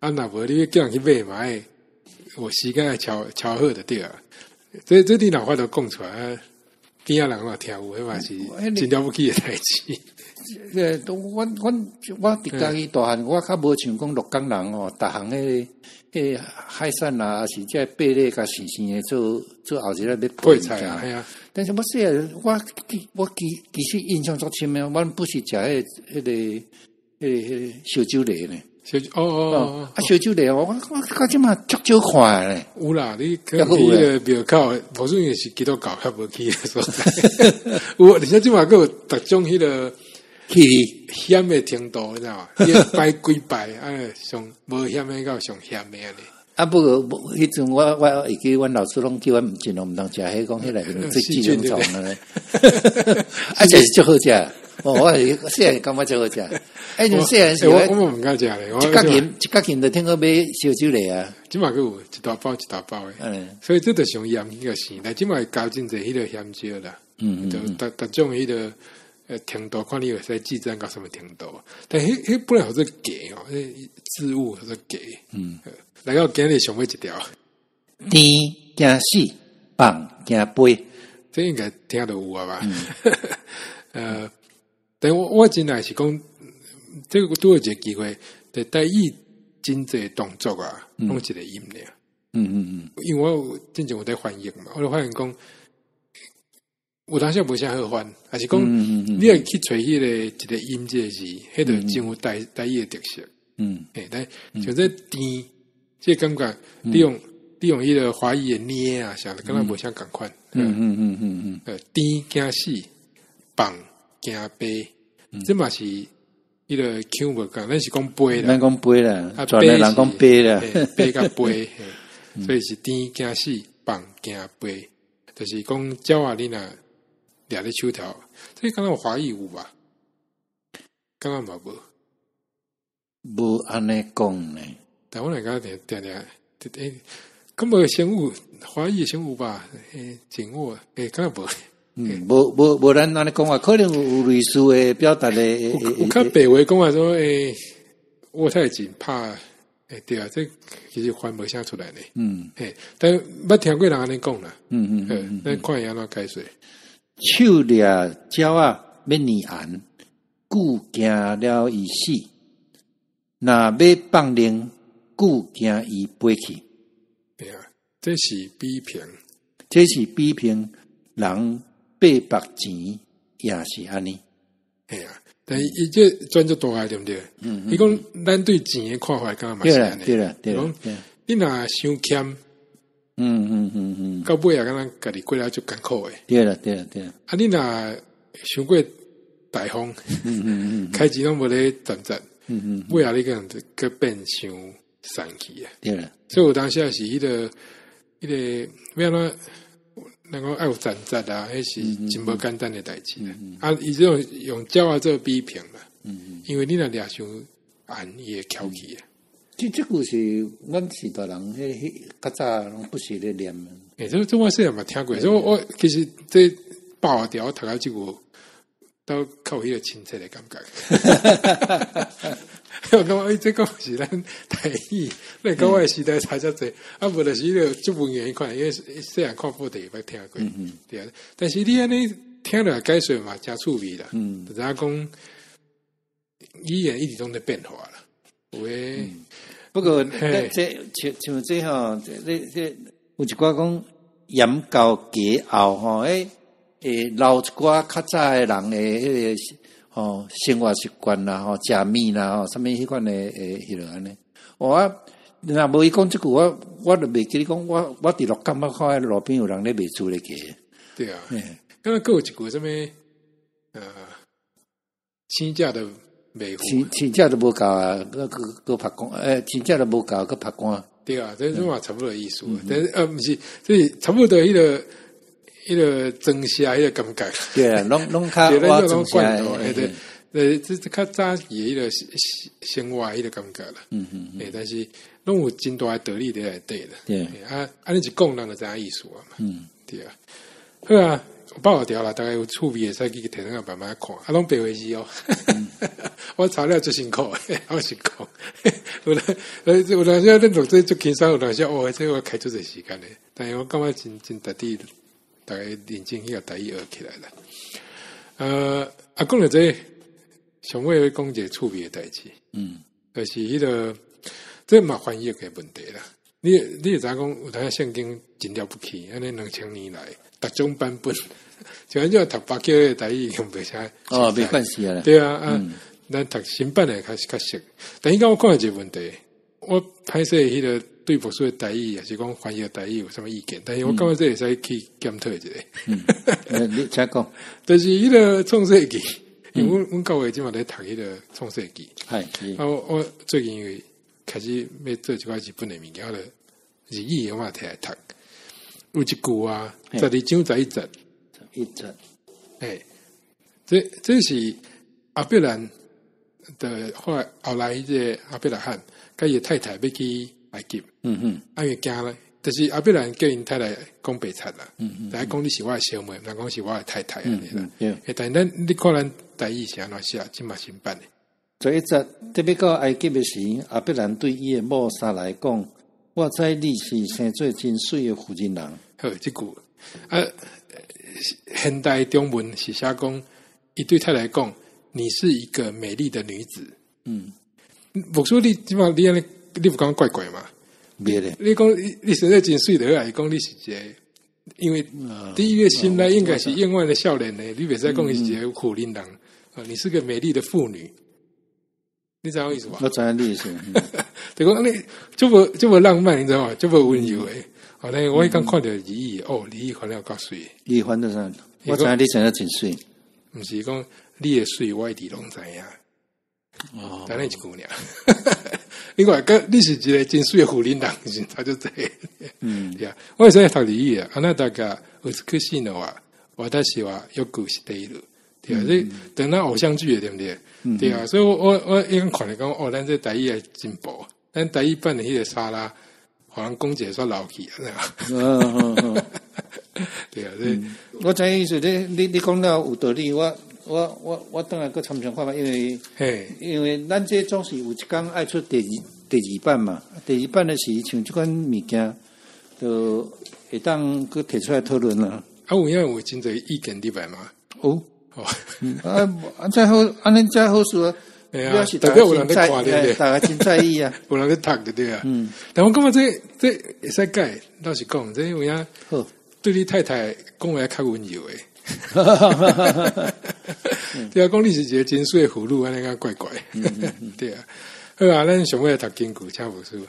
若无你叫人去买嘛？我时间巧好的对啊，这你老话都讲出来，边仔人嘛听有，迄嘛是真了不起的代志。我伫家己大汉，我较无像讲鹿港人哦，逐项迄海产啊，是即贝类甲新的做后日要配菜啊，系啊。但是我其实印象足深诶，我不是食迄个烧酒类呢。烧酒类我即嘛足少看咧。有啦，你去庙口，无准也是基督教较无去诶所在。有，而且即嘛有逐种迄个险诶程度，你知道吗？拜几拜，上无险诶到上险诶安尼。不过迄阵我会记，阮老师拢叫阮尽量毋通食，迄讲迄内面最寄生虫咧。这是足好食。我细汉感觉最好食，就细汉时我唔敢食咧。一角钱就听讲买烧酒类啊，即嘛有一大包诶，所以这就是用盐迄个生，但即嘛加真侪迄个咸椒啦，就各种迄个程度，看你会使计算到什么程度。但迄本来好做鸡哦，字物好做鸡，来到今日上尾一条，甜惊死，棒惊飞，这应该听得有啊吧？但我真来是讲，这个多一个机会，在台语真济动作啊，拢一个音俩。因为我真正有在翻译嘛，我就发现讲，有当时无啥好翻，还是讲你要去找迄个一个音这个字，迄个真有台语的特色。但像这甜，这感觉利用迄个华语的捏啊，想的跟咱无啥共款。甜惊死，棒惊杯，这嘛是迄个腔无共，咱是讲杯啦，咱讲杯啦，全人讲杯啦，杯甲杯。所以是甜惊死，棒惊杯，就是讲鸟啊，你若掠咧手条，这敢若华语有吧？敢若嘛无？无安尼讲呢。但我来讲定，咁无先有华语先有吧？静卧，敢若无？无咱安尼讲话，可能有类似的表达的。有较白话讲话说，我太紧怕。对啊，这其实翻无啥出来呢。但捌听过人安尼讲啦。咱看伊安怎解说。手掠鸟啊，要泥餡，久惊了伊死。若要放灵，久惊伊飞去。对啊，这是比评。这是比评人800钱也是安尼。系啊。但伊这赚足大个对毋对？伊讲咱对钱的看法，敢嘛是安尼？对啦。你若伤欠，到尾啊，敢若家己过来就艰苦诶。对啦。啊，你若伤过大方，开钱拢无咧赚，尾啊，你个人个变伤生气啊。对啦。所以有当时也是迄个要安怎？能够爱有攒啊，迄是真无简单的代志啊！伊这种用鸟啊做比评啦，因为你若掠伤暗，伊会翘起啊。这句是阮时代人，迄较早拢不是咧念。这我虽然嘛听过，所以我其实这爆掉我读到这句，都较有迄个亲切的感觉。我讲这个是咱台语，那跟我的时代差遮济，无就是迄个足文言款，因为虽然看报纸捌听过，对啊。但是你安尼听了解说嘛，真趣味啦。就知影讲语言一直拢在变化啦。有诶，不过这像这吼，这有一寡讲盐教鸡后吼，留一寡较早诶人诶迄个。生活习惯啦，食面啦，什么迄款的迄落安尼。若无伊讲即句，我就袂记你讲，我伫鹿港捌看路边有人咧卖猪咧鸡。对啊，刚刚还有一句什么青价的卖户，青价都无够啊，个拍光，青价都无够个拍光。对啊，这嘛差不多的意思。但是毋是，这差不多迄个装下迄个感觉，对啊，拢较我装下，对，这较早期迄个生活迄个感觉啦，但是拢有真大的道理在内底啦，对安尼一讲人就知影意思啊嘛，对啊，好啊，爆掉啦，大概有趣味的，使去摕上慢慢看，拢白话字哦，我查了最辛苦，我是讲，有当时咱读这轻松，有当时这我开出这时间嘞，但是我感觉真特地。大概认真迄个台语学起来了。讲到这上尾讲一个趣味的代志，就是迄个这嘛翻译的问题啦。你会知讲有当圣经真了不起，安尼2000年来各种版本，就按照读8Q的台语用袂啥没关系啦。对啊，咱读新版的较熟。但是我看到一个问题，我拍摄迄个。对博士的台语也是讲翻译的台语有什么意见？但是我感觉这会使去检讨一下。你请讲，就是迄个创世纪，因为阮教会今嘛在读迄个创世纪。我最近因为开始要做一寡日本的物件了，日语我嘛摕来读。有一句啊，12章11节，11节，这是阿伯兰的后来迄个阿伯拉罕，甲伊太太要去。埃及，因为惊咧，就是阿伯兰叫因太太讲白贼啦，来讲你是我的小妹，人讲是我的太太安尼啦。但是咱你看咱台语是安怎写，即嘛新版的。11节特别到埃及的时，阿伯兰对伊的某撒来讲：“我知你是生做真水的妇人人。”好，即句现代中文是写讲，伊对太太讲：“你是一个美丽的女子。我说你基本上你不讲怪怪嘛？别咧，你讲你实在真水的话，讲你是一个，因为第一个心内应该是永远的少年呢，你别再讲你是一个苦龄人啊，你是个美丽的妇女，你知道我意思吧？我知道你意思。就讲你这么浪漫，你知道吗？这么温柔诶。好嘞，我刚看到李毅哦，李毅可能要够水。李毅反正啥？我知道你真的真水。不是讲你的水，我一直拢知影。哦，当然一姑娘。另外，你是一个真水的妇人人，他就这。对啊，我也是读李毅啊。あなたが美しいのは私はよく知っている。对啊，这等那偶像剧的对不对？对啊，所以我一看来讲，哦，咱这台语也进步，咱台语版的迄个沙拉，好像公姐说老气啊，对啊，我知意思，你讲了有道理，我当然个参详看法，因为咱这总是有一天爱出第二版嘛，第二版的是像这款物件，就会当个提出来讨论啦。啊，有影有真侪意見入來嘛？哦，再好，安尼再好說，表示大家有人在看的，大家真在意啊，有人在讀的對啊。但我感覺這會使改，老實講，這有影對你太太講話較溫柔誒。對啊，講你是一個真水的婦女，安尼個怪怪。對啊，好啊，咱上尾來讀經句，請牧師。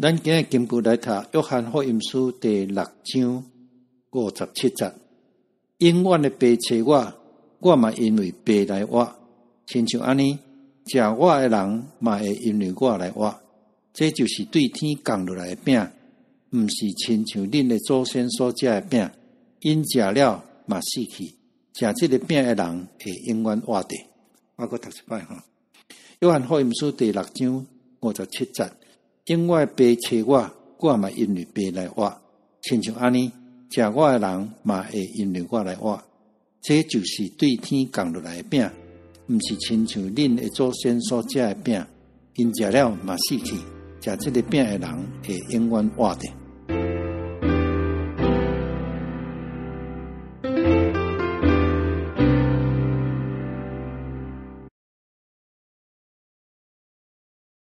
咱今日經句來讀《約翰福音書》第6章57節。永遠的爸找我，我嘛因為爸來我，親像安尼，食我的人嘛會因為我來我。這就是對天降落來的餅，毋是親像恁的祖先所食的餅，因食了嘛死去。食這個餅的人會永遠活着。我擱讀一擺哈。約翰福音書第6章57節，永遠的爸找我，我嘛因為爸來我，親像安尼。食我的人嘛會因為我來活，這就是對天降落來的餅，毋是親像恁的祖先所食的餅，因食了嘛死去，食這個餅的人會永遠活着。